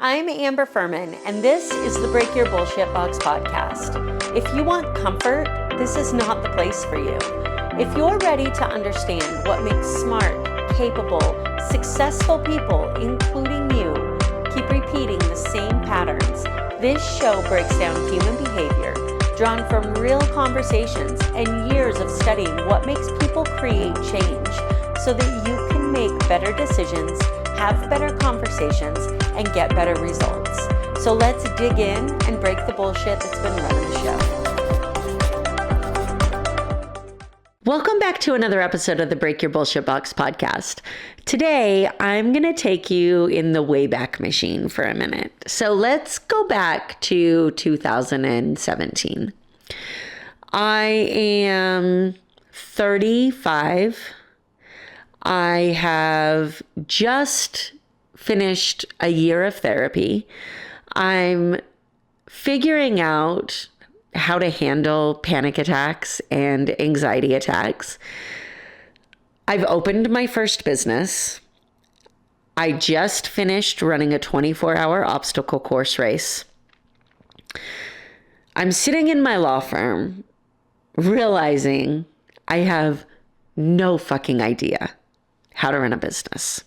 I'm Amber Fuhriman, and this is the Break Your Bullshit Box podcast. If you want comfort, this is not the place for you. If you're ready to understand what makes smart, capable, successful people, including you, keep repeating the same patterns, this show breaks down human behavior, drawn from real conversations and years of studying what makes people create change so that you can make better decisions, have better conversations, and get better results. So let's dig in and break the bullshit that's been running the show. Welcome back to another episode of the Break Your Bullshit Box podcast. Today, I'm going to take you in the Wayback Machine for a minute. So let's go back to 2017. I am 35. I have just finished a year of therapy. I'm figuring out how to handle panic attacks and anxiety attacks. I've opened my first business. I just finished running a 24-hour obstacle course race. I'm sitting in my law firm realizing I have no fucking idea how to run a business.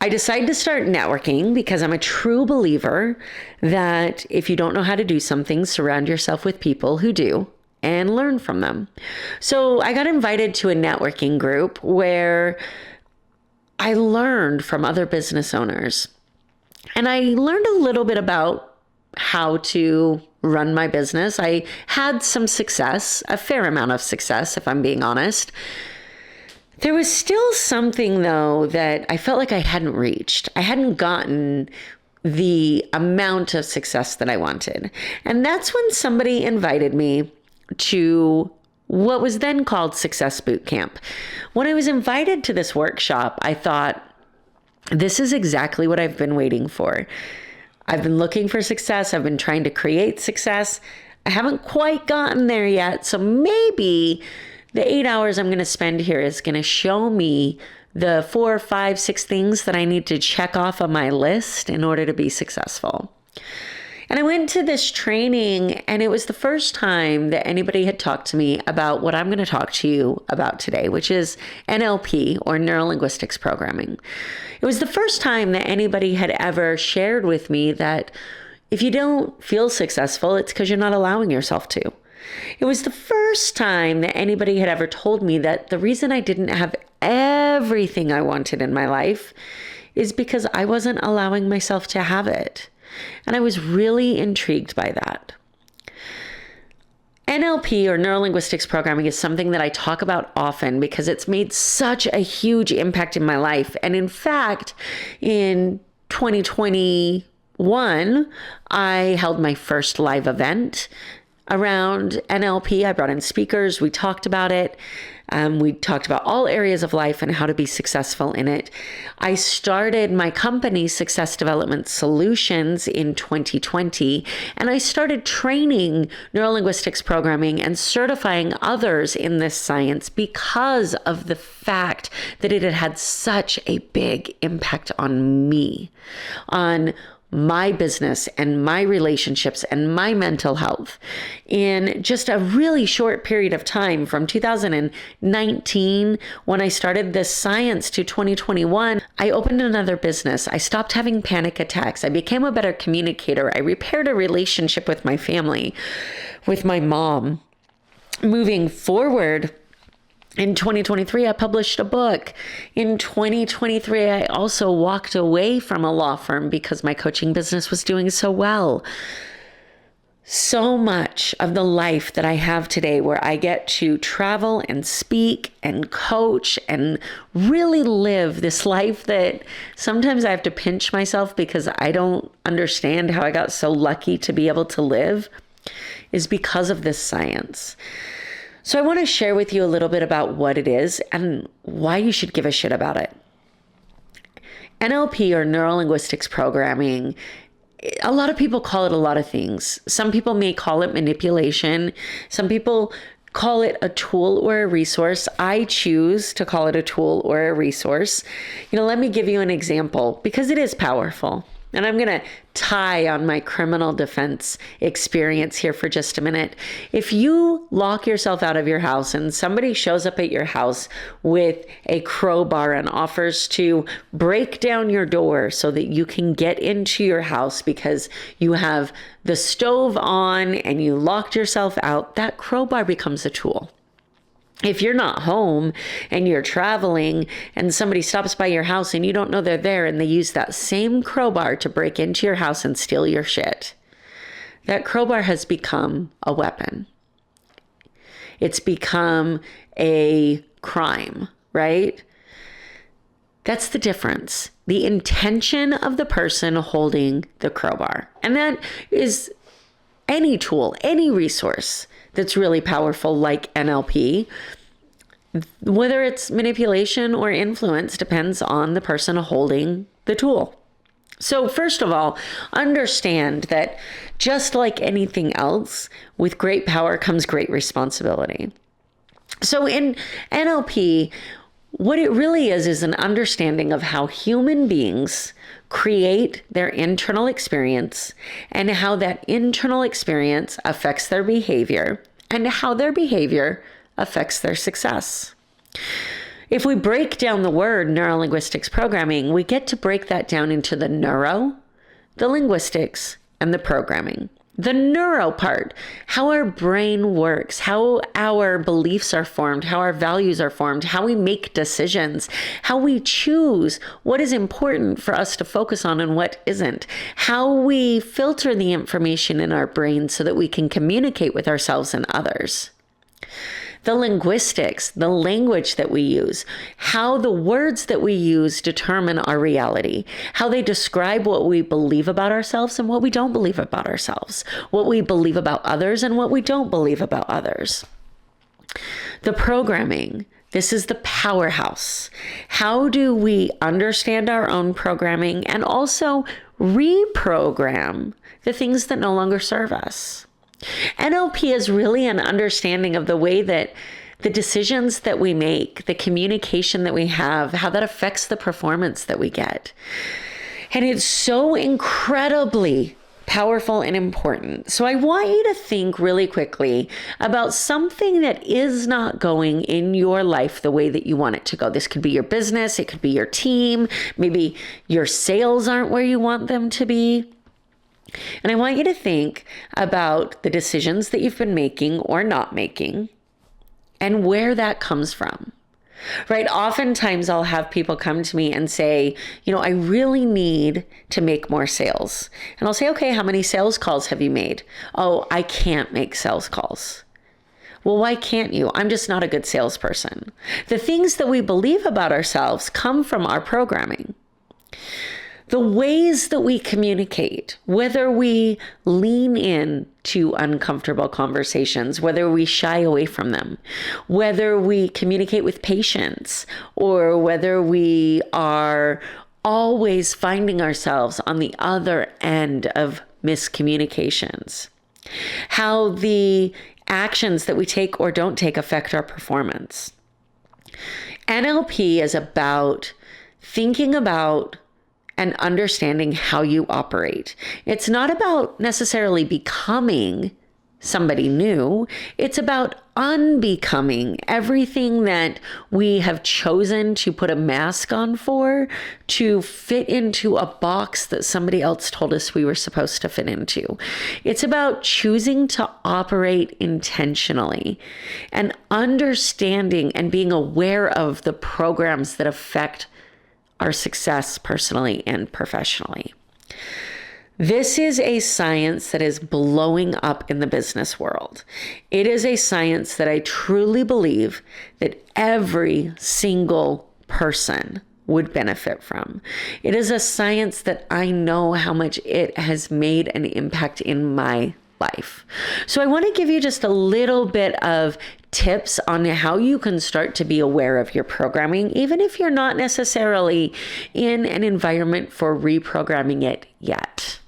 I decided to start networking because I'm a true believer that if you don't know how to do something, surround yourself with people who do and learn from them. So I got invited to a networking group where I learned from other business owners. And I learned a little bit about how to run my business. I had some success, a fair amount of success, if I'm being honest. There was still something, though, that I felt like I hadn't reached. I hadn't gotten the amount of success that I wanted. And that's when somebody invited me to what was then called Success Boot Camp. When I was invited to this workshop, I thought, this is exactly what I've been waiting for. I've been looking for success. I've been trying to create success. I haven't quite gotten there yet. So maybe the 8 hours I'm going to spend here is going to show me the 4, 5, 6 things that I need to check off on my list in order to be successful. And I went to this training, and it was the first time that anybody had talked to me about what I'm going to talk to you about today, which is NLP, or Neuro-Linguistics Programming. It was the first time that anybody had ever shared with me that if you don't feel successful, it's because you're not allowing yourself to. It was the first time that anybody had ever told me that the reason I didn't have everything I wanted in my life is because I wasn't allowing myself to have it. And I was really intrigued by that. NLP, or Neuro-Linguistics Programming, is something that I talk about often because it's made such a huge impact in my life. And in fact, in 2021, I held my first live event around NLP. I brought in speakers. We talked about it. We talked about all areas of life and how to be successful in it. I started my company, Success Development Solutions, in 2020, and I started training Neuro-Linguistics Programming and certifying others in this science because of the fact that it had had such a big impact on me, on my business and my relationships and my mental health in just a really short period of time, from 2019 when I started this science to 2021. I opened another business. I stopped having panic attacks. I became a better communicator. I repaired a relationship with my family, with my mom. Moving forward, in 2023, I published a book. In 2023, I also walked away from a law firm because my coaching business was doing so well. So much of the life that I have today, where I get to travel and speak and coach and really live this life that sometimes I have to pinch myself because I don't understand how I got so lucky to be able to live, is because of this science. So I want to share with you a little bit about what it is and why you should give a shit about it. NLP, or Neuro-Linguistics Programming, a lot of people call it a lot of things. Some people may call it manipulation. Some people call it a tool or a resource. I choose to call it a tool or a resource. Let me give you an example because it is powerful. And I'm going to tie on my criminal defense experience here for just a minute. If you lock yourself out of your house and somebody shows up at your house with a crowbar and offers to break down your door so that you can get into your house because you have the stove on and you locked yourself out, that crowbar becomes a tool. If you're not home and you're traveling and somebody stops by your house and you don't know they're there and they use that same crowbar to break into your house and steal your shit, that crowbar has become a weapon. It's become a crime, right? That's the difference. The intention of the person holding the crowbar. And that is any tool, any resource that's really powerful, like NLP. Whether it's manipulation or influence depends on the person holding the tool. So first of all, understand that just like anything else, with great power comes great responsibility. So in NLP, what it really is an understanding of how human beings create their internal experience and how that internal experience affects their behavior and how their behavior affects their success. If we break down the word Neuro-Linguistics Programming, we get to break that down into the neuro, the linguistics, and the programming. The neuro part, how our brain works, how our beliefs are formed, how our values are formed, how we make decisions, how we choose what is important for us to focus on and what isn't, how we filter the information in our brain so that we can communicate with ourselves and others. The linguistics, the language that we use, how the words that we use determine our reality, how they describe what we believe about ourselves and what we don't believe about ourselves, what we believe about others and what we don't believe about others. The programming, this is the powerhouse. How do we understand our own programming and also reprogram the things that no longer serve us? NLP is really an understanding of the way that the decisions that we make, the communication that we have, how that affects the performance that we get. And it's so incredibly powerful and important. So I want you to think really quickly about something that is not going in your life the way that you want it to go. This could be your business. It could be your team. Maybe your sales aren't where you want them to be. And I want you to think about the decisions that you've been making or not making and where that comes from, right? Oftentimes I'll have people come to me and say, I really need to make more sales. And I'll say, okay, how many sales calls have you made? Oh, I can't make sales calls. Well, why can't you? I'm just not a good salesperson. The things that we believe about ourselves come from our programming. The ways that we communicate, whether we lean in to uncomfortable conversations, whether we shy away from them, whether we communicate with patience, or whether we are always finding ourselves on the other end of miscommunications, how the actions that we take or don't take affect our performance. NLP is about thinking about and understanding how you operate. It's not about necessarily becoming somebody new. It's about unbecoming everything that we have chosen to put a mask on for, to fit into a box that somebody else told us we were supposed to fit into. It's about choosing to operate intentionally and understanding and being aware of the programs that affect our success personally and professionally. This is a science that is blowing up in the business world. It is a science that I truly believe that every single person would benefit from. It is a science that I know how much it has made an impact in my life. So I want to give you just a little bit of tips on how you can start to be aware of your programming, even if you're not necessarily in an environment for reprogramming it yet.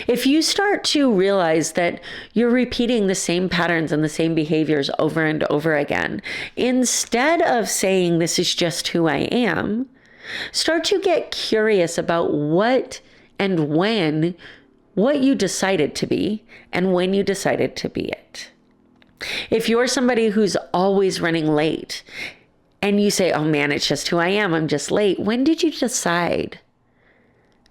If you start to realize that you're repeating the same patterns and the same behaviors over and over again, instead of saying, this is just who I am, start to get curious about what and when, what you decided to be and when you decided to be it. If you're somebody who's always running late and you say, oh man, it's just who I am, I'm just late. When did you decide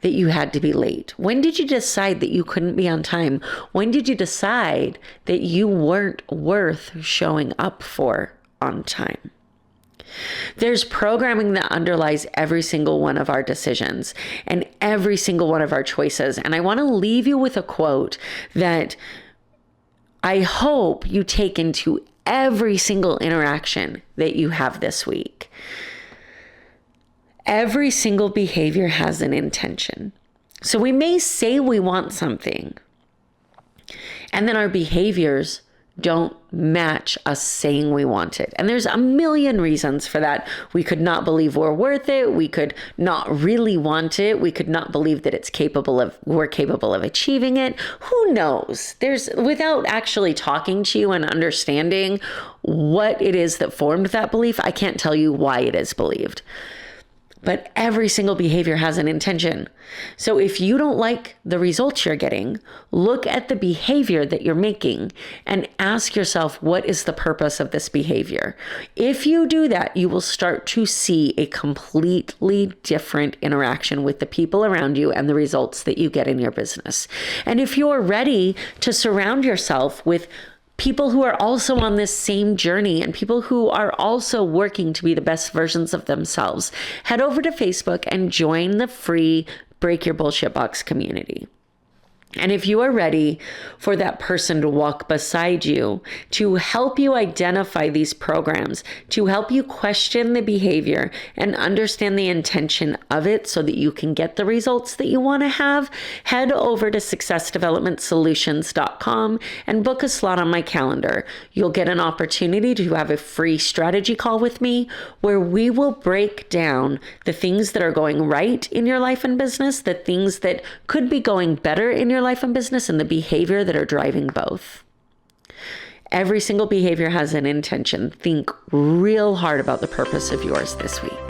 that you had to be late? When did you decide that you couldn't be on time? When did you decide that you weren't worth showing up for on time? There's programming that underlies every single one of our decisions and every single one of our choices. And I want to leave you with a quote that I hope you take into every single interaction that you have this week. Every single behavior has an intention. So we may say we want something, and then our behaviors don't match us saying we want it. And there's a million reasons for that. We could not believe we're worth it. We could not really want it. We could not believe that we're capable of achieving it. Who knows? Without actually talking to you and understanding what it is that formed that belief, I can't tell you why it is believed. But every single behavior has an intention. So if you don't like the results you're getting, look at the behavior that you're making and ask yourself, what is the purpose of this behavior? If you do that, you will start to see a completely different interaction with the people around you and the results that you get in your business. And if you're ready to surround yourself with people who are also on this same journey and people who are also working to be the best versions of themselves, head over to Facebook and join the free Break Your Bullshit Box community. And if you are ready for that person to walk beside you, to help you identify these programs, to help you question the behavior and understand the intention of it so that you can get the results that you want to have, head over to successdevelopmentsolutions.com and book a slot on my calendar. You'll get an opportunity to have a free strategy call with me where we will break down the things that are going right in your life and business, the things that could be going better in your life and business, and the behavior that are driving both. Every single behavior has an intention. Think real hard about the purpose of yours this week.